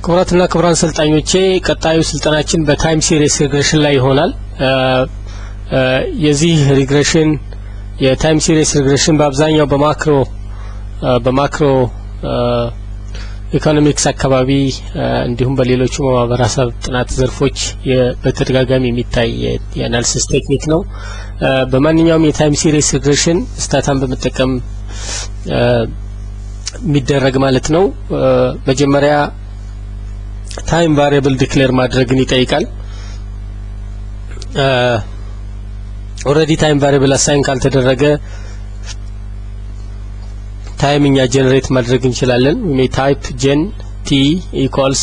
ክቡራትና ክቡራን ሰልጣኞቼ ቀጣዩ ስልጠናችን በታይም ሲሪስ ሪግሬሽን ላይ ይሆናል። የዚህ ሪግሬሽን የታይም ሲሪስ ሪግሬሽን በአብዛኛው በማክሮ ኢኮኖሚክስ አካባቢ እንዲሁም በሌሎች ማህበረሰብ ጥናት ዘርፎች በተደጋጋሚ የሚታይ የአናሊሲስ ቴክኒክ ነው። በማንኛውም የታይም ሲሪስ ሪግሬሽን ስታታን በመጠቀም የሚደረግ ማለት ነው። መጀመሪያ ታይም ቫሪያብል ዲክሌር ማድረግን ይጠይቃል። ኦሬዲ ታይም ቫሪያብል አሳይን ካልተደረገ ታይምኛ ጀነሬት ማድረግ እንችላለን። ሜ ታይፕ ጀን ቲ ኢኳልስ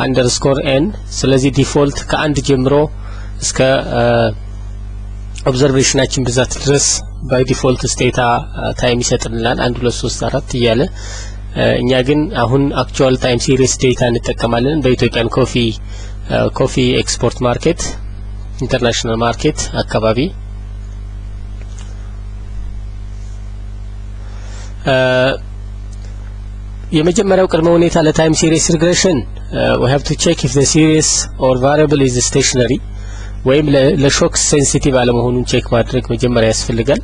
አንደርስኮር ኤን። ስለዚህ ዲፎልት ከአንድ ጀምሮ እስከ ኦብዘርቬሽናችን ብዛት ድረስ ባይ ዲፎልት ስቴታ ታይም ይሰጥልናል 1 2 3 4 እያለ። እኛ ግን አሁን አክቹዋል ታይም ሲሪስ ዴታ እንጠቀማለን። በኢትዮጵያን ኮፊ ኤክስፖርት ማርኬት ኢንተርናሽናል ማርኬት አካባቢ የመጀመሪያው ቅድመ ሁኔታ ለታይም ሲሪስ ሪግሬሽን we have to check if the series or variable is stationary ወይም ለሾክ ሴንሲቲቭ አለመሆኑን ቼክ ማድረግ መጀመሪያ ያስፈልጋል።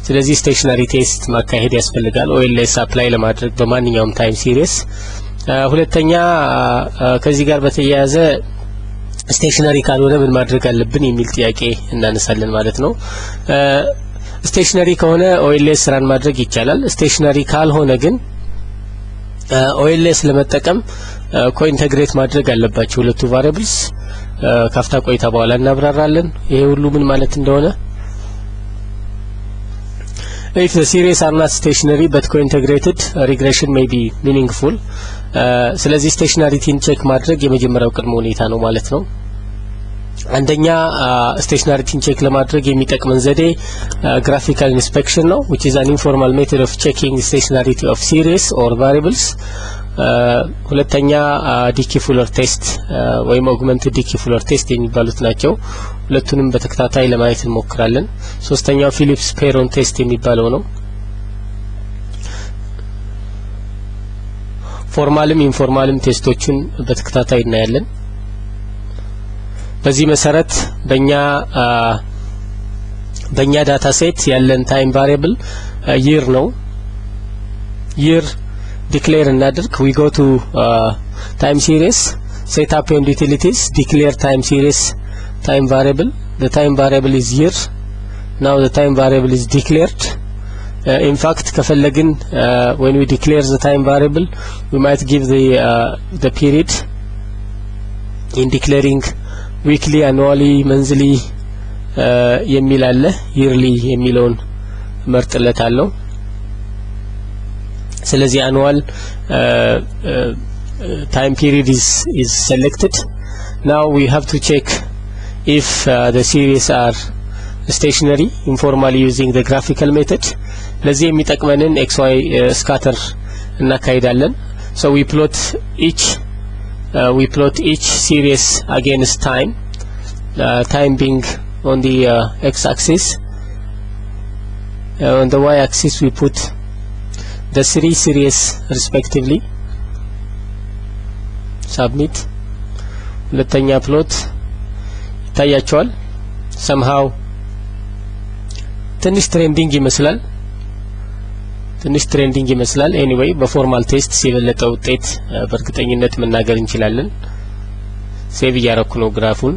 ስለዚህ ስቴሽነሪ ቴስት ማካሄድ ያስፈልጋል ኦኤልኤስ አፕላይ ለማድረግ በማንኛውም ታይም ሲሪስ። ሁለተኛ ከዚህ ጋር በተያያዘ ስቴሽነሪ ካልሆነ ምን ማድረግ አለብን የሚል ጥያቄ እናነሳለን ማለት ነው። ስቴሽነሪ ከሆነ ኦኤልኤስ ራን ማድረግ ይቻላል። ስቴሽነሪ ካልሆነ ግን ኦኤልኤስ ለመጠቀም ኮኢንተግሬት ማድረግ አለባቸው ሁለቱ ቫሪያብልስ። ካፍታ ቆይታ በኋላ እናብራራለን ይሄ ሁሉ ምን ማለት እንደሆነ። if the series are not stationary but co-integrated regression may be meaningful ስለዚህ ስቴሽናሪቲን ቼክ ማድረግ የመጀመሪያው ቅድመ ሁኔታ ነው ማለት ነው። አንደኛ ስቴሽናሪቲን ቼክ ለማድረግ የሚጠቅመን ዘዴ graphical inspection ነው, which is an informal method of checking the stationarity of series or variables. ሁለተኛ ዲኪ ፉለር ቴስት ወይም ኦግመንትድ ዲኪ ፉለር ቴስት የሚባሉት ናቸው። ሁለቱንም በተከታታይ ለማየት እንሞክራለን። ሶስተኛው ፊሊፕስ ፔሮን ቴስት የሚባለው ነው። ፎርማልም ኢንፎርማልም ቴስቶችን በተከታታይ እናያለን። በዚህ መሰረት በእኛ ዳታ ሴት ያለን ታይም ቫሪያብል ይር ነው። ይር declare እናድርግ. we go to time series, set up and utilities, declare time series time variable. The time variable is year. Now the time variable is declared. In fact ከፈለግን when we declare the time variable we might give the period in declaring weekly, annually, monthly የሚል አለ። yearly የሚለውን መርጥለታለሁ። ስለዚህ annual time period is selected. Now we have to check if the series are stationary informally using the graphical method. ለዚህ የሚጠቅመንን xy scatter እናካሂዳለን። So we plot each series against time, time being on the x-axis. On the y-axis we put the three series respectively. Submit. ሁለተኛ ፕሎት ይታያቸዋል። somehow ትንሽ ትሬንዲንግ ይመስላል anyway በፎርማል ቴስት የበለጠ ውጤት በእርግጠኝነት መናገር እንችላለን። ሴቭ እያረኩ ነው ግራፉን።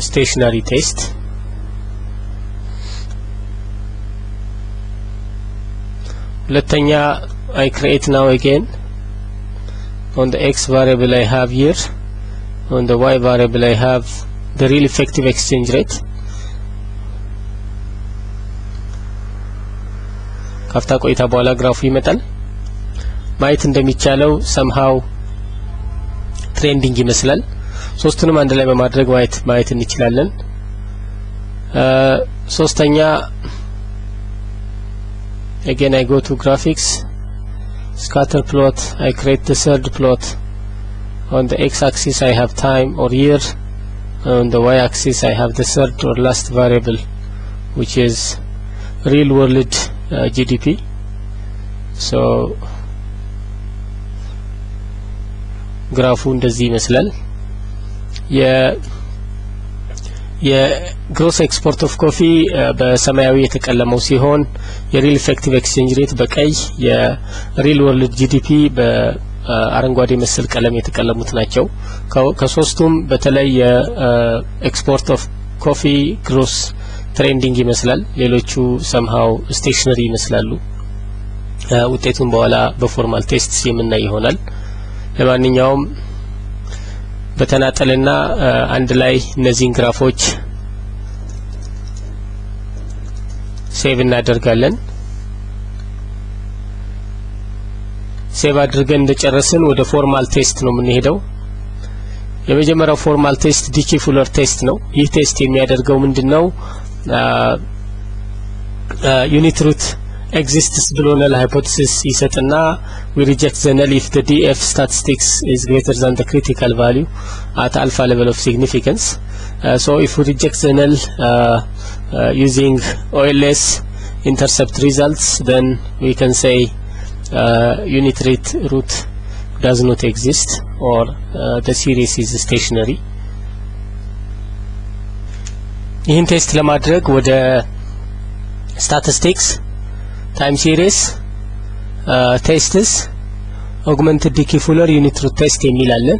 stationary test. ሁለተኛ I create now again on the x variable I have here, on the y variable I have the real effective exchange rate. ካፍታ ቆይታ በኋላ ግራፉ ይመጣል። ማየት እንደሚቻለው somehow ትሬንዲንግ ይመስላል። ሶስቱንም አንድ ላይ በማድረግ ማየት እንችላለን። ሶስተኛ again I go to graphics, scatter plot. I create the third plot. On the x axis I have time or year, on the y-axis I have the third or last variable, which is real world GDP. So ግራፉ እንደዚህ ይመስላል። የግሮስ ኤክስፖርት ኦፍ ኮፊ በሰማያዊ የተቀለመው ሲሆን የሪል ኢፌክቲቭ ኤክስቼንጅ ሬት በቀይ፣ የሪል ወርልድ ጂዲፒ በአረንጓዴ መሰል ቀለም የተቀለሙት ናቸው። ከሶስቱም በተለይ የኤክስፖርት ኦፍ ኮፊ ግሮስ ትሬንዲንግ ይመስላል። ሌሎቹ ሰምሃው ስቴሽነሪ ይመስላሉ። ውጤቱን በኋላ በፎርማል ቴስት የምናይ ይሆናል። ለማንኛውም በተናጠልና አንድ ላይ እነዚህን ግራፎች ሴቭ እናደርጋለን። ሴቭ አድርገን እንደጨረስን ወደ ፎርማል ቴስት ነው የምንሄደው። የመጀመሪያው ፎርማል ቴስት ዲኪ ፉለር ቴስት ነው። ይህ ቴስት የሚያደርገው ምንድነው? ዩኒት ሩት exists below null hypothesis ይሰጥና we reject the null if the df statistics is greater than the critical value at alpha level of significance. So if we reject the null using OLS intercept results, then we can say unit root does not exist, or the series is stationary. ይህን ቴስት ለማድረግ ወደ statistics time series tests augmented decay fuller unit root test የሚላለን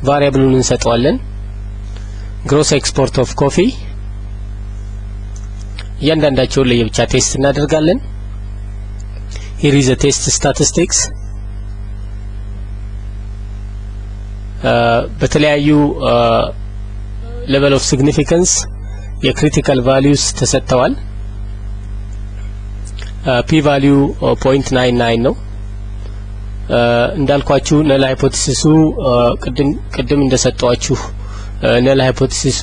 ቫሪያብሉን እንሰጠዋለን። gross export of coffee እያንዳንዳቸውን ለየብቻ ቴስት እናደርጋለን። here is a test statistics በተለያዩ level of significance የክሪቲካል values ተሰጥተዋል። p value 0.99 ነው። እንዳልኳችሁ ነል ሃይፖቴሲሱ ቅድም እንደሰጠዋችሁ ነል ሃይፖቴሲሱ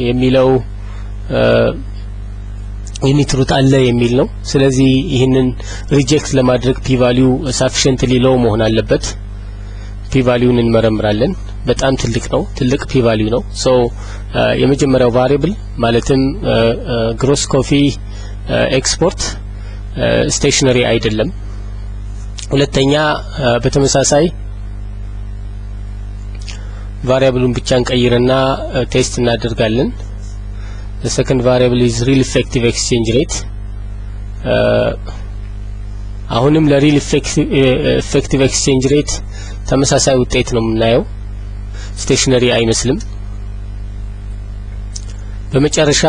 የሚለው ዩኒት ሩት አለ የሚል ነው። ስለዚህ ይህንን ሪጀክት ለማድረግ p value sufficiently low መሆን አለበት። p value-ን እንመረምራለን። በጣም ትልቅ ነው፣ ትልቅ p value ነው። ሶ የመጀመሪያው ቫሪያብል ማለትም ግሮስ ኮፊ ኤክስፖርት ስቴሽነሪ አይደለም። ሁለተኛ በተመሳሳይ ቫሪያብሉን ብቻ እንቀይርና ቴስት እናደርጋለን። the second variable is real effective exchange rate። አሁንም ለሪል effective exchange rate ተመሳሳይ ውጤት ነው የምናየው፣ ስቴሽነሪ አይመስልም። በመጨረሻ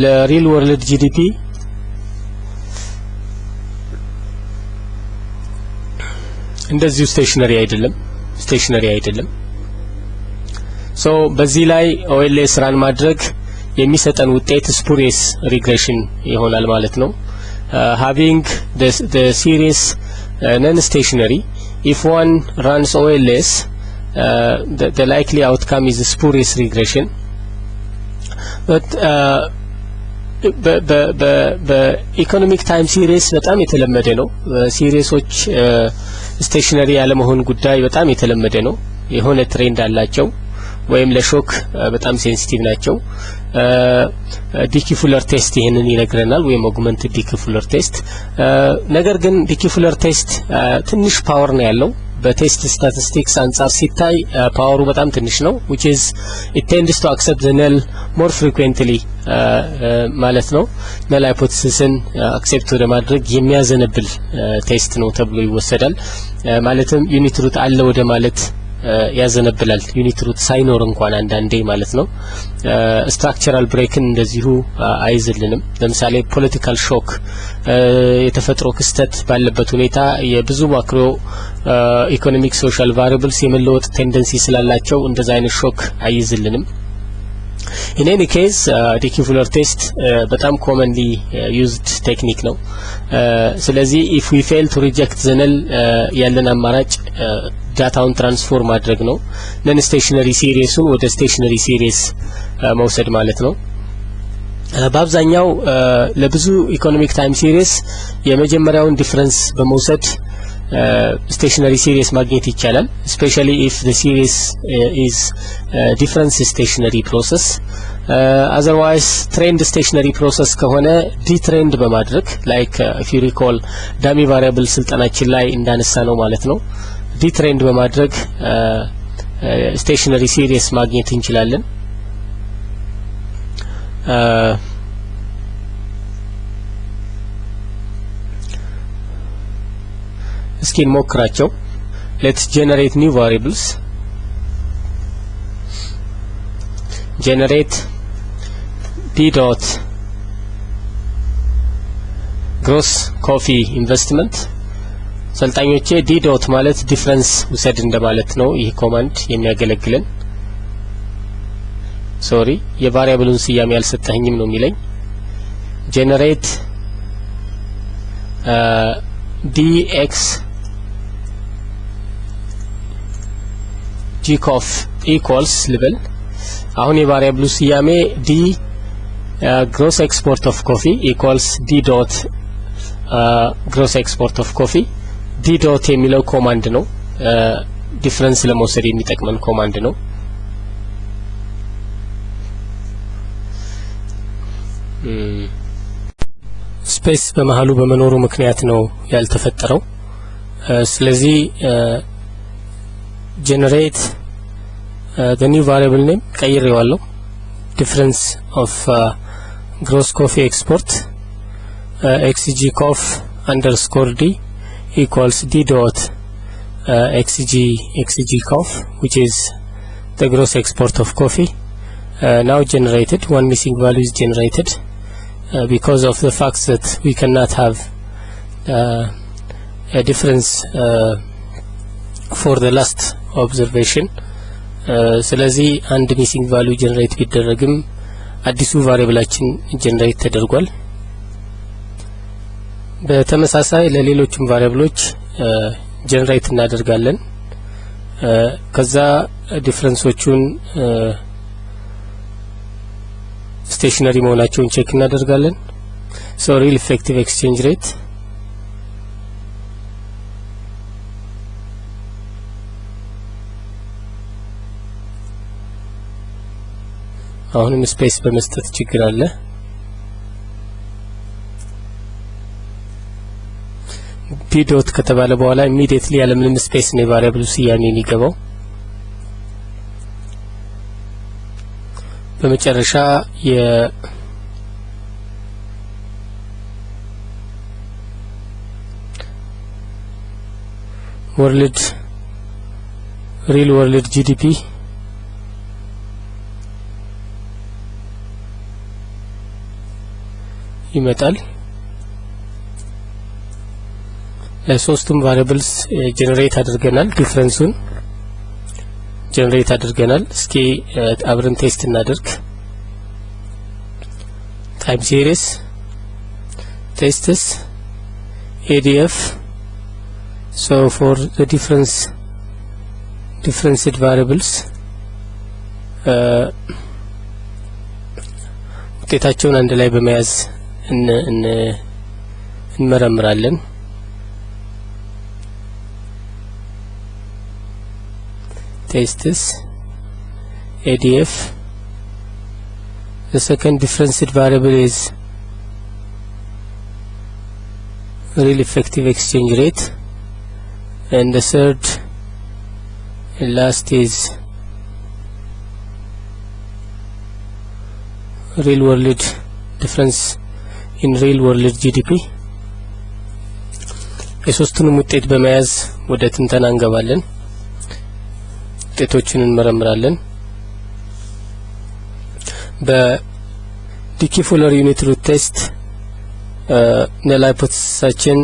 ለሪል ወርልድ ጂዲፒ እንደዚሁ ስቴሽነሪ አይደለም። ሶ በዚህ ላይ OLS ራን ማድረግ የሚሰጠን ውጤት ስፑሪየስ ሪግሬሽን ይሆናል ማለት ነው። having the series non-stationary, if one runs OLS the likely outcome is spurious regression. But በኢኮኖሚክ ታይም ሲሪስ በጣም የተለመደ ነው። ሲሪሶች ስቴሽነሪ ያለመሆን ጉዳይ በጣም የተለመደ ነው። የሆነ ትሬንድ አላቸው ወይም ለሾክ በጣም ሴንሲቲቭ ናቸው። ዲኪ ፉለር ቴስት ይሄንን ይነግረናል፣ ወይም አጉመንትድ ዲኪ ፉለር ቴስት። ነገር ግን ዲኪ ፉለር ቴስት ትንሽ ፓወር ነው ያለው። በቴስት ስታቲስቲክስ አንጻር ሲታይ ፓወሩ በጣም ትንሽ ነው, which is it tends to accept the null more frequently ማለት ነው. null hypothesis-ን አክሴፕት ለማድረግ የሚያዘነብል ቴስት ነው ተብሎ ይወሰዳል. ማለትም ዩኒት ሩት አለ ወደ ማለት ያዘነብላል ዩኒት ሩት ሳይኖር እንኳን አንዳንዴ ማለት ነው. ስትራክቸራል ብሬክን እንደዚሁ አይዝልንም. ለምሳሌ ፖለቲካል ሾክ የተፈጥሮ ክስተት ባለበት ሁኔታ የብዙ ማክሮ ኢኮኖሚክ ሶሻል ቫሪያብልስ የመለወጥ ቴንደንሲ ስላላቸው እንደዛ አይነት ሾክ አይዝልንም. In any case, Dickey Fuller test በጣም commonly used technique ነው. ስለዚህ if we fail to reject the null ያለን አማራጭ ዳታውን ትራንስፎርም ማድረግ ነው. ነን ስቴሽነሪ ሲሪስን ወደ ስቴሽነሪ ሲሪስ መውሰድ ማለት ነው. በአብዛኛው ለብዙ ኢኮኖሚክ ታይም ሲሪስ የመጀመሪያውን ዲፈረንስ በመውሰድ stationary series ማግኘት ይቻላል especially if the series is different stationary process otherwise trend stationary process ከሆነ detrend በማድረግ like if you recall dummy variable ስልጠናችን ላይ እንዳነሳ ነው ማለት ነው detrend በማድረግ stationary series ማግኘት እንችላለን እስኪ እንሞክራቸው let's generate new variables generate d dot gross coffee investment ሰልጣኞቼ d dot ማለት ዲፈረንስ ውሰድ እንደማለት ነው ይሄ ኮማንድ የሚያገለግለን ሶሪ የቫሪያብሉን ስያሜ ያልሰጠኝም ነው የሚለኝ generate dx gcof equals ልበል አሁን የቫሪያብሉ ስያሜ d gross export of coffee equals d dot gross export of coffee d dot የሚለው ኮማንድ ነው ዲፈረንስ ለመውሰድ የሚጠቅመን ኮማንድ ነው ስፔስ በመሃሉ በመኖሩ ምክንያት ነው ያልተፈጠረው ስለዚህ generate the new variable name ቀይሬዋለሁ difference of gross coffee export xgcof underscore d equals d dot xgcof which is the gross export of coffee now generated one missing value is generated because of the fact that we cannot have a difference for the last observation ስለዚህ አንድ ሚሲንግ ቫልዩ ጀነሬት ቢደረግም አዲሱ ቫሪያብላችን ጀነሬት ተደርጓል በተመሳሳይ ለሌሎችም ቫሪያብሎች ጀነሬት እናደርጋለን ከዛ ዲፈረንሶቹን ስቴሽነሪ መሆናቸውን ቼክ እናደርጋለን so real effective exchange rate አሁንም ስፔስ በመስጠት ችግር አለ p dot ከተባለ በኋላ immediately ያለ ምንም ስፔስ ነው ቫሪያብሉ ስያሜ የሚገባው በመጨረሻ የ real world GDP ይመጣል ለሶስቱም ቫሪያብልስ ጀነሬት አድርገናል ዲፈረንሱን ጀነሬት አድርገናል እስኪ አብረን ቴስት እናድርግ ታይም ሲሪስ tests adf so for the differentiated variables ውጤታቸውን አንድ ላይ በመያዝ እንመረምራለን tests adf the second differentiated variable is real effective exchange rate and the third and last is real world difference in real world GDP የሶስቱንም ውጤት በመያዝ ወደ ትንተና እንገባለን ውጤቶችን እንመረምራለን በዲኪፉለር ዩኒት ሩት ቴስት ነል ሃይፖቴሲሳችን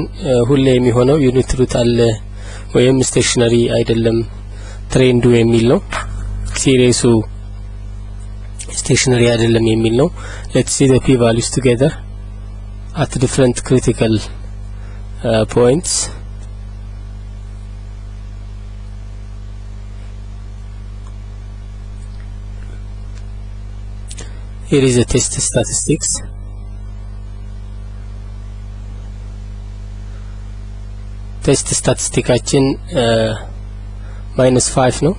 ሁሌ የሚሆነው ዩኒት ሩት አለ ወይም ስቴሽነሪ አይደለም ትሬንዱ የሚል ነው ሲሪየሱ stationary አይደለም የሚል ነው let's see the p values together at different critical points here is a test statistics ቴስት ስታቲስቲካችን -5 ነው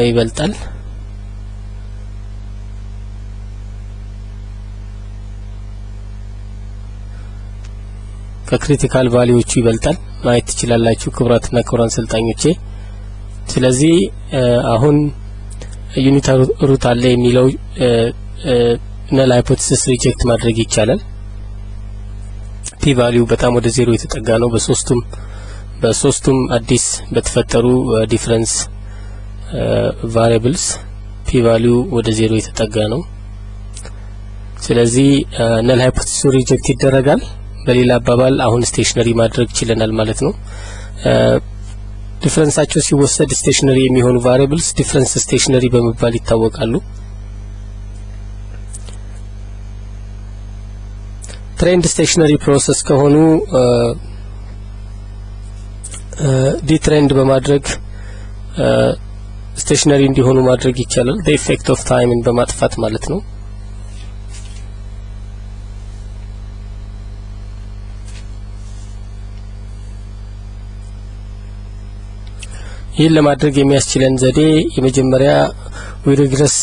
ይበልጣል ከክሪቲካል ቫልዩዎቹ ይበልጣል ማየት ትችላላችሁ ክብራትና ክብራን ሰልጣኞቼ ስለዚህ አሁን ዩኒት ሩት አለ የሚለው ነል ሃይፖቴሲስ ሪጀክት ማድረግ ይቻላል ፒ ቫልዩ በጣም ወደ 0 የተጠጋ ነው በሶስቱም አዲስ በተፈጠሩ ዲፈረንስ ቫሪያብልስ ፒ ቫልዩ ወደ 0 የተጠጋ ነው ስለዚህ ነል ሃይፖቴሲስ ሪጀክት ይደረጋል በሌላ አባባል አሁን ስቴሽነሪ ማድረግ ይችላል ማለት ነው ዲፈረንሳቸው ሲወሰድ ስቴሽነሪ የሚሆኑ ቫሪያብልስ ዲፈረንስ ስቴሽነሪ በመባል ይታወቃሉ ትሬንድ ስቴሽነሪ ፕሮሰስ ከሆኑ ዲ ትሬንድ በማድረግ ስቴሽነሪ እንዲሆኑ ማድረግ ይቻላል the effect of time በማጥፋት ማለት ነው ይህን ለማድረግ የሚያስችለን ዘዴ የመጀመሪያ we regress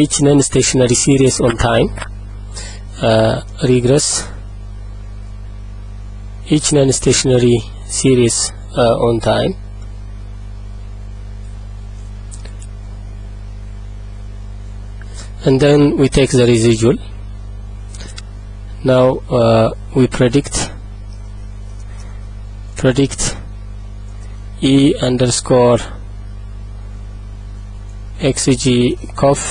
each non stationary series on time regress each non stationary series on time and then we take the residual now we predict E underscore xg cof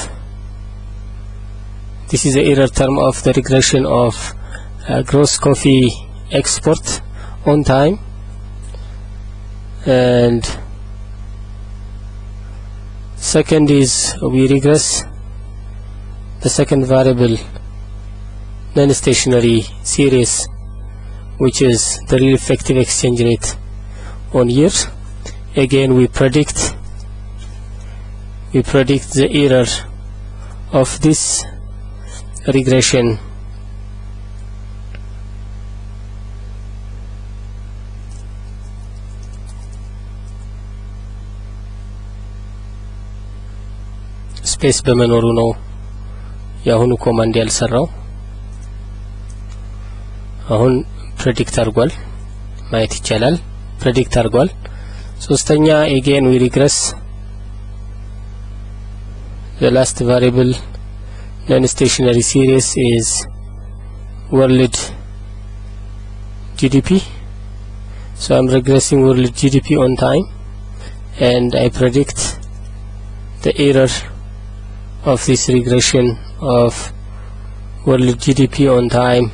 this is the error term of the regression of gross coffee export on time and second is we regress the second variable non-stationary series which is the real effective exchange rate on years again we predict the error of this regression space በመኖሩ ነው ያሁኑ ኮማንድ ያልሰራው አሁን predict አድርጓል ማየት ይቻላል predict አድርጓል ሶስተኛ again we regress the last variable non-stationary series is world GDP so I'm regressing world GDP on time and I predict the error of this regression of world GDP on time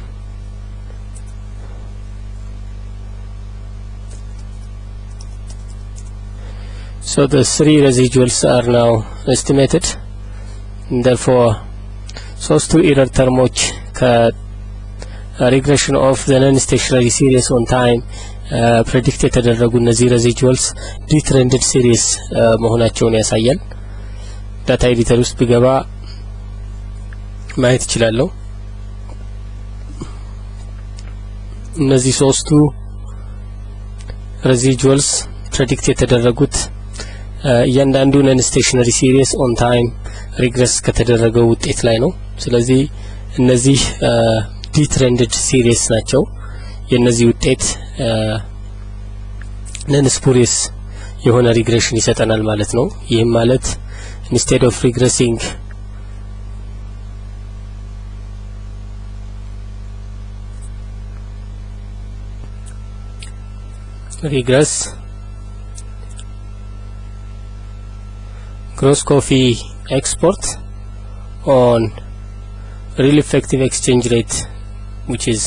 so the three residuals are now estimated therefore source to error termoch regression of the non-stationary series on time predicted የተደረጉ እነዚህ residuals detrended series መሆናቸውን ያሳያል ዳታ ኤዲተር ውስጥ ቢገባ ማየት ይችላልው እነዚህ ሶስቱ residuals predict የተደረጉት እያንዳንዱ non-stationary series on time regress ከተደረገው ውጤት ላይ ነው ስለዚህ እነዚህ detrended series ናቸው የነዚህ ውጤት non spurious የሆነ regression ይሰጠናል ማለት ነው ይሄም ማለት instead of regressing regress gross coffee export on real effective exchange rate which is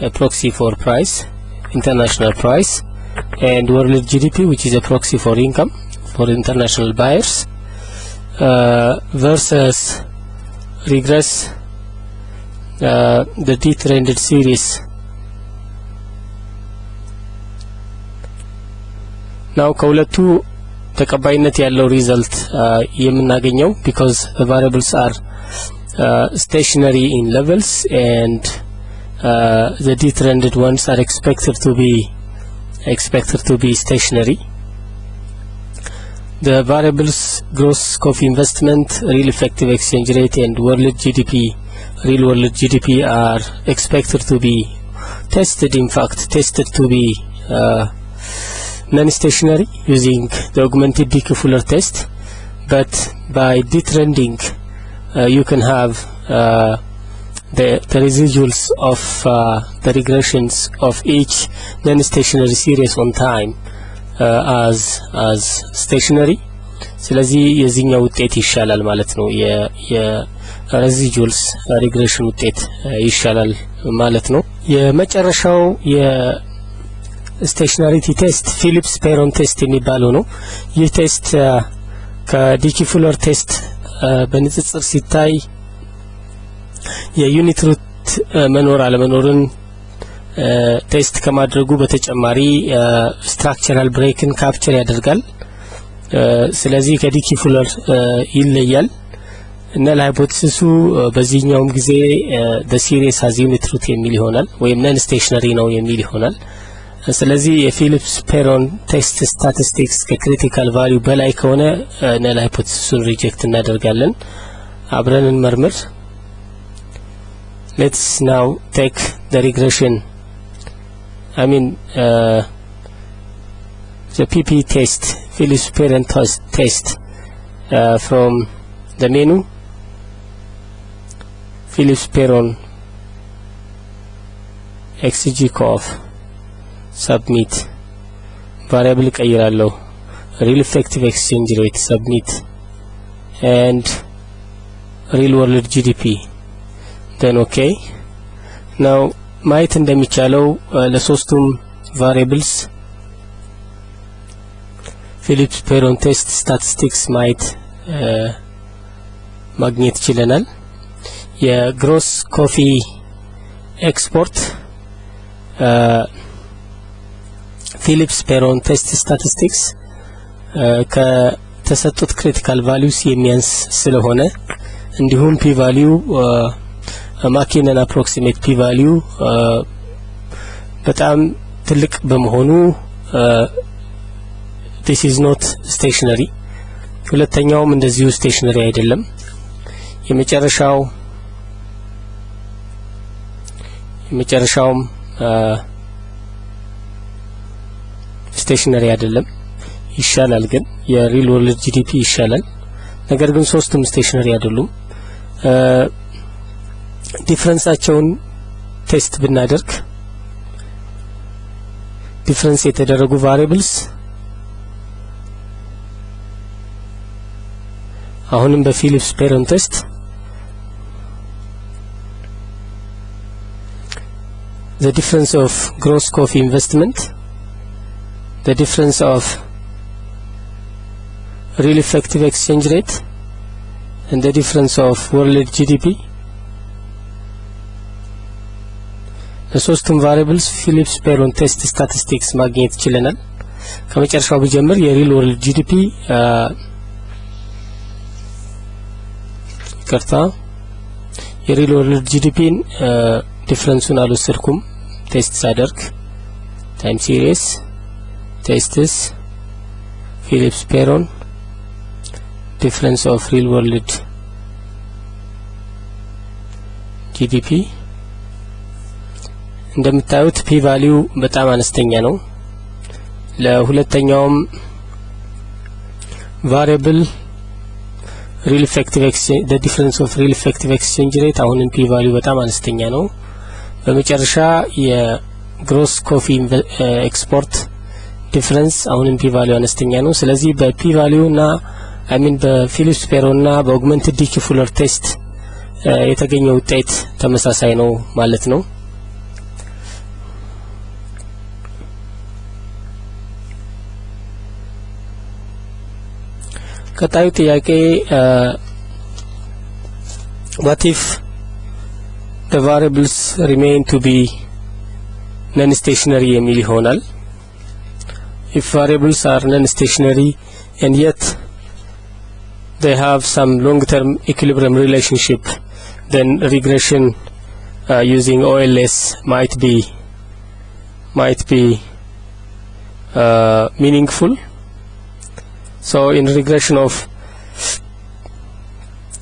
a proxy for price international price and world GDP which is a proxy for income for international buyers versus regress the detrended series now ከሁለቱ ተቀባይነት ያለው ሪዛልት የምናገኘው because the variables are stationary in levels and the detrended ones are expected to be stationary. The variables gross coffee investment, real effective exchange rate, and world GDP, real world GDP, are expected to be tested to be non-stationary using the augmented decay Fuller test. But by detrending, you can have the residuals of the regressions of each non-stationary series on time as stationary. ስለዚህ የዚህኛው ውጤት ይሻላል ማለት ነው። የሬዚጁልስ ሪግሬሽን ውጤት ይሻላል ማለት ነው። የመጨረሻው የስቴሽናሪቲ ቴስት ፊሊፕስ ፔሮን ቴስት የሚባለው ነው። ይህ ቴስት ከዲኪ ፉለር ቴስት በንጽጽር ሲታይ የዩኒት ሩት መኖር አለመኖርን ቴስት ከማድረጉ በተጨማሪ ስትራክቸራል ብሬክን ካፕቸር ያደርጋል። ስለዚህ ከዲኪ ፉለር ይለያል እና ለሃይፖቴሲሱ በዚህኛውም ጊዜ the series has unit root የሚል ይሆናል ወይም non stationary ነው የሚል ይሆናል። ስለዚህ የፊሊፕስ ፔሮን ቴስት ስታቲስቲክስ ከክሪቲካል ቫልዩ በላይ ከሆነ ነል ሃይፖቴሲሱን ሪጀክት እናደርጋለን። አብረን እንመርምር። let's now take the regression, the PP test, Phillips Peron test from the menu. Phillips Peron XG-COF submit, variable ቀይራለሁ, real effective exchange rate submit, and real world GDP, then okay. now ማየት እንደሚቻለው ለሶስቱም variables ፊሊፕስ ፔሮን ቴስት ስታቲስቲክስ ማየት ማግኘት ይችላል። የግሮስ ኮፊ ኤክስፖርት ፊሊፕስ ፔሮን ቴስት ስታቲስቲክስ ከተሰጡት ክሪቲካል ቫልዩስ የሚያንስ ስለሆነ እንዲሁም ፒ ቫልዩ ማኪነን አፕሮክሲሜት ፒ ቫልዩ በጣም ትልቅ በመሆኑ this is not stationary። ሁለተኛውም እንደዚሁ ስቴሽነሪ አይደለም። የመጨረሻውም ስቴሽነሪ አይደለም። ይሻላል ግን የሪል ወርልድ ጂዲፒ ይሻላል። ነገር ግን ሶስቱም ስቴሽነሪ አይደሉም። ዲፈረንሳቸውን ቴስት ብናደርግ ዲፈረንስ የተደረጉ ቫሪያብልስ አሁንም በፊሊፕስ ፔሮን ቴስት the difference of gross coffee investment, the difference of real effective exchange rate, and the difference of world GDP. ለሶስቱም ቫሪያብልስ ፊሊፕስ ፔሮን ቴስት ስታቲስቲክስ ማግኘት ይችላል። ከመጨረሻው ቢጀምር የሪል ወርልድ ጂዲፒ የሪል ወርልድ ጂዲፒን ዲፈረንሱን አልወሰድኩም ቴስት ሳደርግ ታይም ሲሪስ ቴስትስ ፊሊፕስ ፔሮን ዲፈረንስ ኦፍ ሪል ወርልድ ጂዲፒ እንደምታዩት ፒ ቫልዩ በጣም አነስተኛ ነው። ለሁለተኛውም ቫሪያብል real effective exchange, the difference of real effective exchange rate አሁንም ፒ ቫልዩ በጣም አነስተኛ ነው። በመጨረሻ የግሮስ ኮፊ ኤክስፖርት ዲፈረንስ አሁንም ፒ ቫልዩ አነስተኛ ነው። ስለዚህ በፒ ቫልዩ እና በፊሊፕስ ፔሮን እና በኦግመንትድ ዲኪ ፉለር ቴስት የተገኘው ውጤት ተመሳሳይ ነው ማለት ነው። ቀጣዩ ጥያቄ what if the variables remain to be non-stationary የሚል ይሆናል። if variables are non-stationary and yet they have some long-term equilibrium relationship, then regression using OLS might be meaningful. So in regression of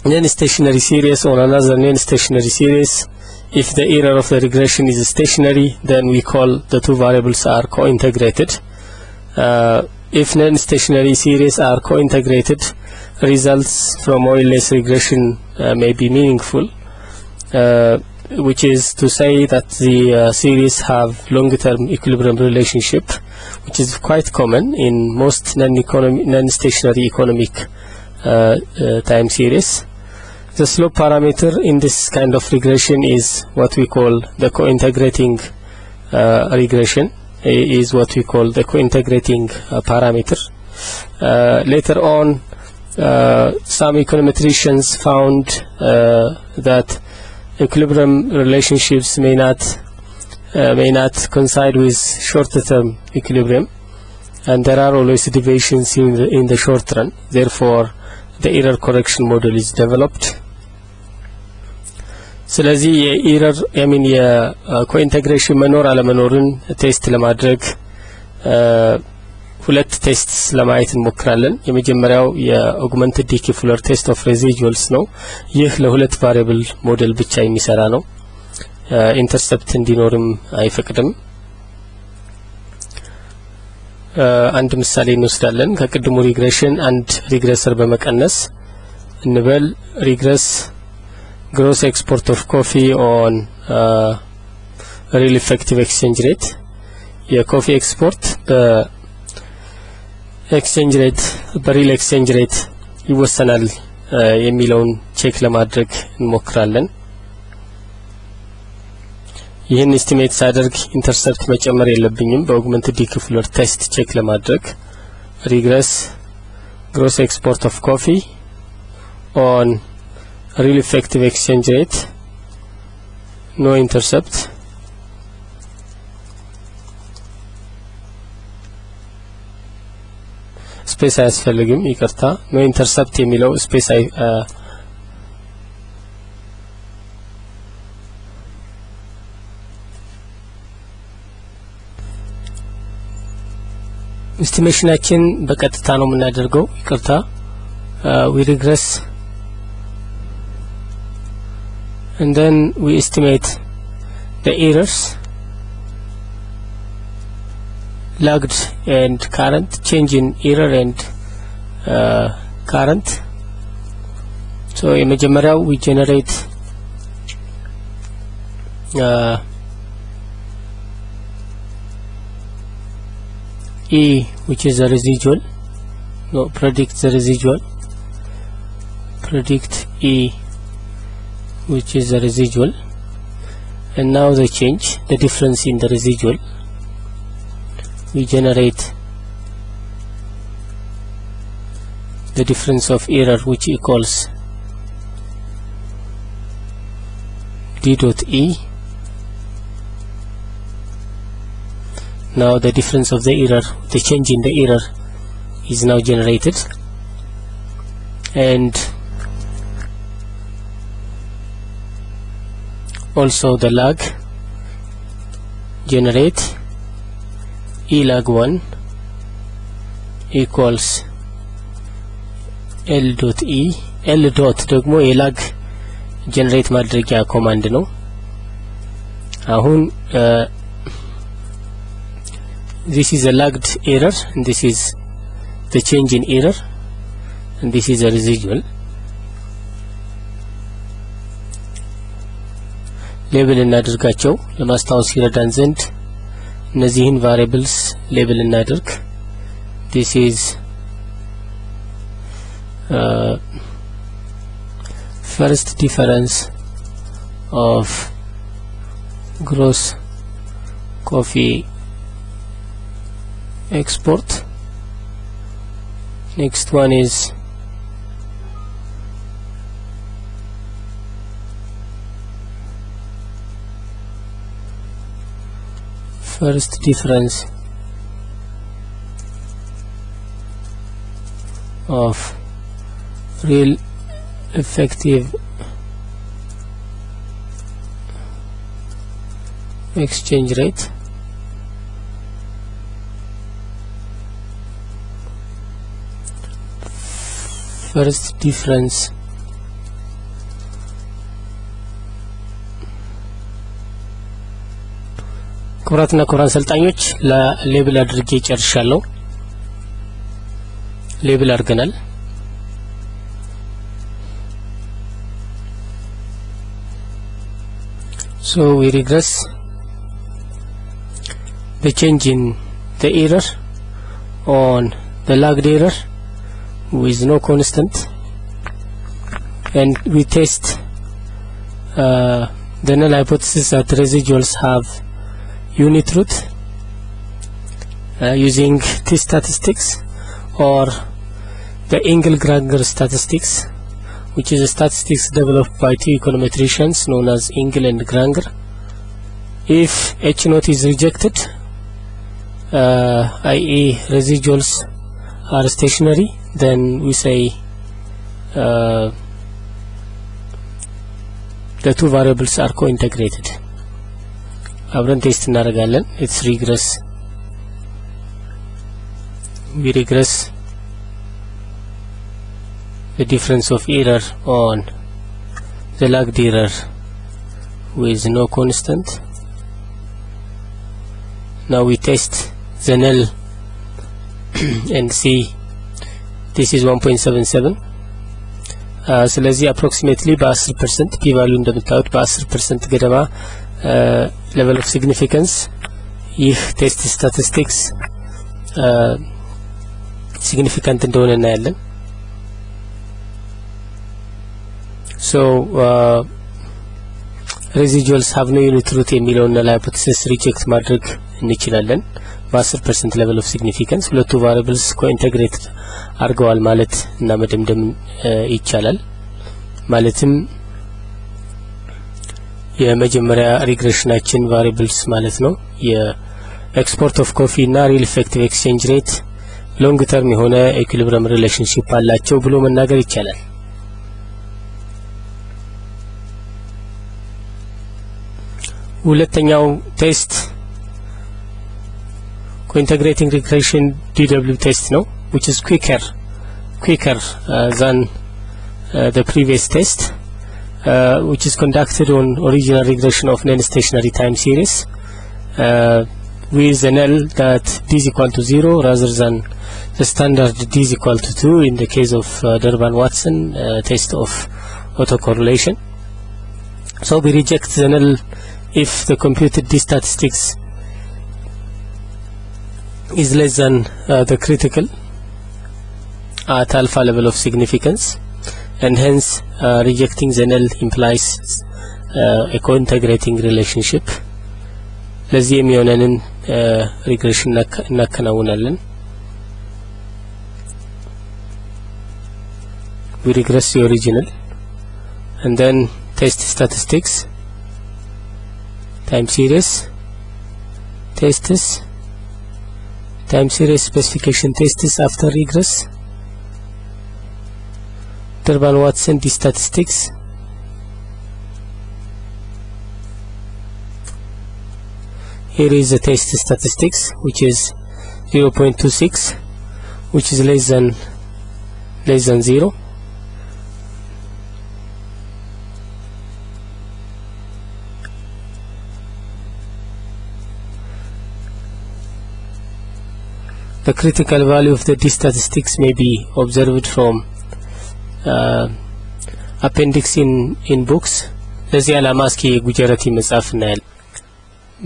non-stationary series or another non-stationary series, if the error of the regression is stationary, then we call the two variables are co-integrated. If non-stationary series are co-integrated, results from OLS regression may be meaningful, which is to say that the series have long-term equilibrium relationship, which is quite common in most non-stationary economic time series. The slope parameter in this kind of regression is what we call the co-integrating regression, is what we call the co-integrating parameter. Later on, some econometricians found that equilibrium relationships may not coincide with short-term equilibrium, and there are always deviations in the short run. Therefore, the error correction model is developed. ስለዚህ የኤረር የኮኢንቴግሬሽን መኖር አለመኖርን ቴስት ለማድረግ ሁለት ቴስትስ ለማየት እንሞክራለን። የመጀመሪያው የኦግመንትድ ዲኪፍለር ቴስት ኦፍ ሬዚጁዋልስ ነው። ይህ ለሁለት ቫሪያብል ሞዴል ብቻ የሚሰራ ነው። ኢንተርሰፕት እንዲኖርም አይፈቅድም። አንድ ምሳሌ እንወስዳለን። ከቅድሙ ሪግሬሽን አንድ ሪግሬሰር በመቀነስ እንበል ሪግሬስ gross export of coffee on real effective exchange rate. የኮፊ ኤክስፖርት በኤክስቼንጅ ሬት በሪል ኤክስቼንጅ ሬት ይወሰናል የሚለውን ቼክ ለማድረግ እንሞክራለን። ይህን ኤስቲሜት ሳደርግ ኢንተርሰፕት መጨመር የለብኝም። በኦግመንትድ ዲኪፍለር ቴስት ቼክ ለማድረግ ሪግሬስ gross export of coffee on real effective exchange rate, no intercept. ስፔስ አያስፈልግም፣ ይቅርታ። no intercept የሚለው ስፔስ ኤስቲሜሽናችን በቀጥታ ነው የምናደርገው፣ ይቅርታ። we regress and then we estimate the errors, lagged and current, change in error and current. So የመጀመሪያው we generate E, which is the residual. No, predict the residual, predict E, which is the residual, and now the change, the difference in the residual. We generate the difference of error, which equals D dot E. Now the difference of the error, the change in the error, is now generated, and also the lag, generate E lag 1 equals L dot E. L dot ደግሞ የላግ ጀነሬት ማድረጊያ ኮማንድ ነው። አሁን this is a lagged error and this is the change in error and this is a residual. ሌብል እናድርጋቸው ለማስታወስ ይረዳን ዘንድ እነዚህን ቫሪያብልስ ሌብል እናድርግ። this is first difference of gross coffee export. Next one is first difference of real effective exchange rate first difference ክቡራትና ክቡራን ሰልጣኞች ለሌብል አድርጌ ጨርሻለሁ ሌብል አድርገናል so we regress the change in the error on the lagged error with no constant and we test the null hypothesis that residuals have unit root using T statistics or the Engel-Granger statistics, which is a statistics developed by two econometricians known as Engel and Granger. If H naught is rejected, i.e. residuals are stationary, then we say the two variables are co-integrated. አብረን ቴስት እናደርጋለን it's regress we regress the difference of error on the lagged error with no constant now we test the null and see this is 1.77 ስለዚህ approximately በ10% p value እንደምታዩት በ10% ገደማ level of significance ይህ ቴስት ስታቲስቲክስ significant እንደሆነ እናያለን so residuals have no unit root የሚለውን null hypothesis reject ማድረግ እንችላለን በ10% level of significance ሁለቱ variables co-integrated አድርገዋል ማለት እና መደምደም ይቻላል ማለትም የመጀመሪያ ሪግሬሽናችን ቫሪያብልስ ማለት ነው የኤክስፖርት ኦፍ ኮፊ እና ሪል ኢፌክቲቭ ኤክስቼንጅ ሬት ሎንግ ተርም የሆነ ኢኩሊብሪየም ሪሌሽንሺፕ አላቸው ብሎ መናገር ይቻላል ሁለተኛው ቴስት co-integrating regression DW test ነው which is quicker than the previous test which is conducted on original regression of non-stationary time series with a null that d is equal to 0 rather than the standard d is equal to 2 in the case of Durbin-Watson test of autocorrelation. So we reject the null if the computed d statistics is less than the critical at alpha level of significance and hence rejecting the null implies a co-integrating relationship ለዚህ የሚሆነንን ሪግሬሽን እናከናውናለን we regress the original and then test statistics time series tests time series specification tests after regress Durbin-Watson d statistics here is the test statistics which is 0.26 which is less than 0 the critical value of the d statistics may be observed from appendix in books ለዚህ ዓላማ እስኪ የጉጀረቲ መጽሐፍ እናያለን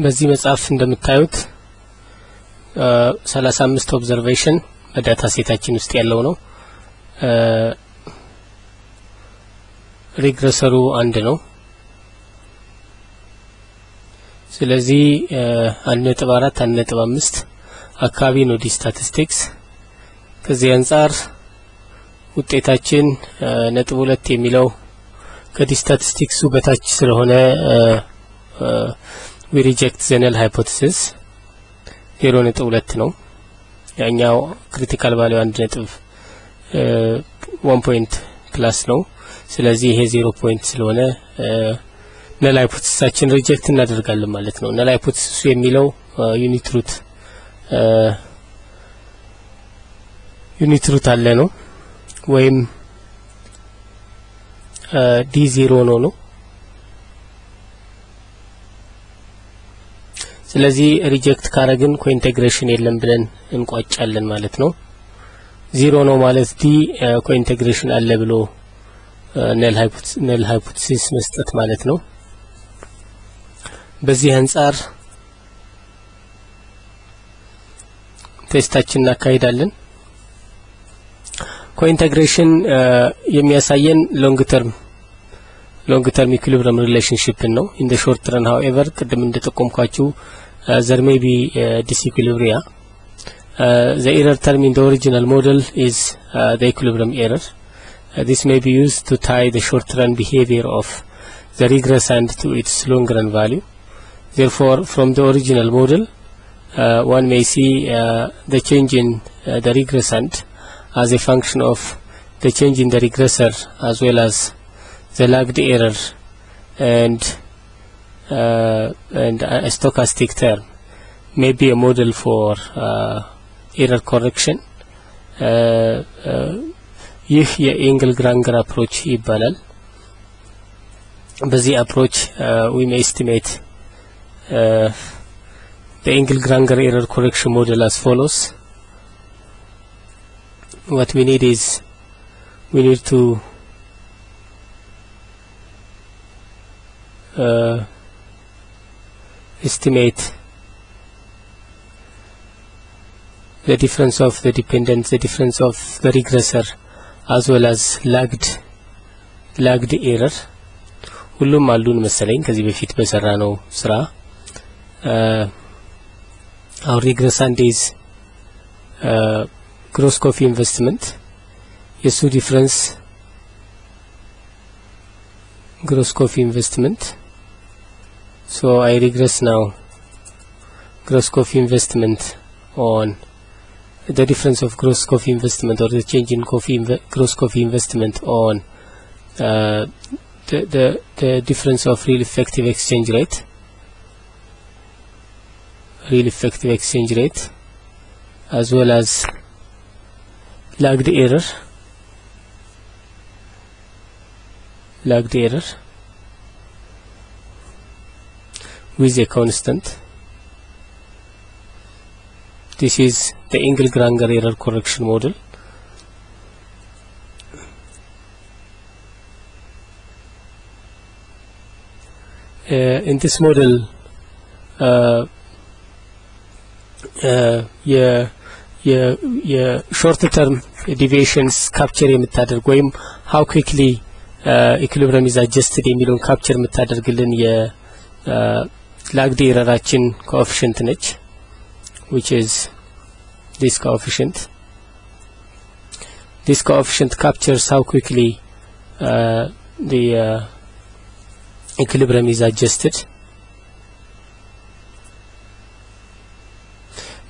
በዚህ መጽሐፍ እንደምታዩት 35 ኦብዘርቬሽን በዳታ ሴታችን ውስጥ ያለው ነው ሪግሬሰሩ አንድ ነው ስለዚህ 1.4 1.5 አካባቢ ነው ዲ ስታቲስቲክስ ከዚህ አንፃር ውጤታችን ነጥብ 2 የሚለው ከዲ ስታቲስቲክሱ በታች ስለሆነ we reject the null hypothesis 0.2 ነው ያኛው critical value 1 point plus ነው ስለዚህ ይሄ 0 point ስለሆነ null hypothesis ሪጀክት እናደርጋለን ማለት ነው null hypothesis የሚለው ዩኒት ሩት አለ ነው ወይም d0 ነው ስለዚህ ሪጀክት ካረግን ኮኢንቴግሬሽን የለም ብለን እንቋጫለን ማለት ነው 0 ነው ማለት d ኮኢንቴግሬሽን አለ ብሎ null hypothesis መስጠት ማለት ነው በዚህ አንፃር ቴስታችንን እናካሂዳለን ኮኢንቴግሬሽን የሚያሳየን ሎንግ ተርም ኢኩሊብሪየም ሪሌሽንሺፕ ነው in the short run however ቅድም እንደተቆምኳችሁ there may be disequilibria the error term in the original model is the equilibrium error this may be used to tie the short run behavior of the regressand to its long run value therefore from the original model one may see the change in the regressand as a function of the change in the regressor as well as the lagged error and a stochastic term may be a model for error correction ይህ የኤንግል ግራንገር አፕሮች ይባላል በዚህ አፕሮች we may estimate the angle Granger error correction model as follows what we need is we need to estimate the difference of the dependent the difference of the regressor as well as lagged error ሁሉም አሉን መሰለኝ ከዚህ በፊት በሰራነው ስራ our regressand is gross coffee investment የሱ difference gross coffee investment so I regress now gross coffee investment on the difference of gross coffee investment or the change in gross coffee investment on the difference of real effective exchange rate as well as lagged error with a constant this is the Engle-Granger error correction model in this model short term deviations capture የምታደርግ ወይም how quickly equilibrium is adjusted የሚለውን capture የምታደርግልን lagged errorችን coefficient ነች which is this coefficient captures how quickly the equilibrium is adjusted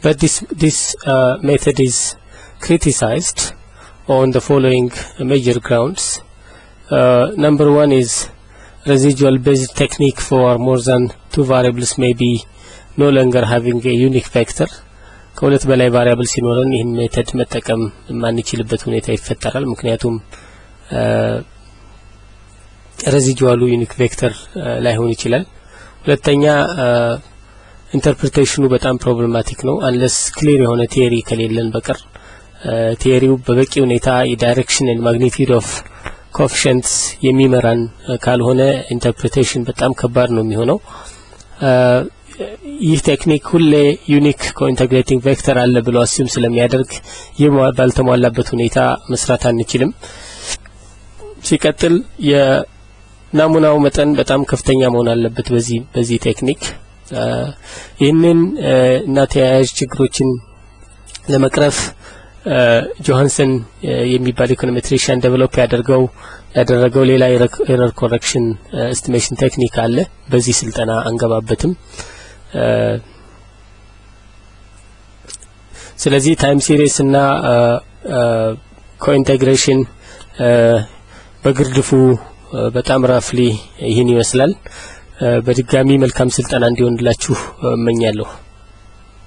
but this method is criticized on the following major grounds number one is residual based technique for more than two variables may be no longer having a unique vector ከሁለት በላይ ቫሪያብል ሲኖረን ይህን ሜተድ መጠቀም ማንችልበት ሁኔታ ይፈጠራል ምክንያቱም residual unique vector ላይሆን ይችላል ሁለተኛ ኢንተርፕሪቴሽኑ በጣም ፕሮብሌማቲክ ነው unless ክሊር የሆነ ቲዮሪ ከሌለን በቀር ቲዮሪው በበቂ ሁኔታ የዳይሬክሽን and magnitude of coefficients የሚመራን ካልሆነ ኢንተርፕሪቴሽን በጣም ከባድ ነው የሚሆነው ይህ ቴክኒክ ሁሌ ዩኒክ ኮኢንተግሬቲንግ ቬክተር አለ ብሎ አስዩም ስለሚያደርግ ባልተሟላበት ሁኔታ መስራት አንችልም ሲቀጥል የናሙናው መጠን በጣም ከፍተኛ መሆን አለበት በዚህ ቴክኒክ ይህንን እና ተያያዥ ችግሮችን ለመቅረፍ ጆሃንሰን የሚባል ኢኮኖሜትሪሽያን ዴቨሎፕ ያደረገው ሌላ ኤረር ኮሬክሽን ኤስቲሜሽን ቴክኒክ አለ በዚህ ስልጠና አንገባበትም ስለዚህ ታይም ሲሪስ እና ኮኢንቴግሬሽን በግርድፉ በጣም ራፍሊ ይህን ይመስላል በድጋሚ መልካም ስልጠና እንዲሆንላችሁ እመኛለሁ።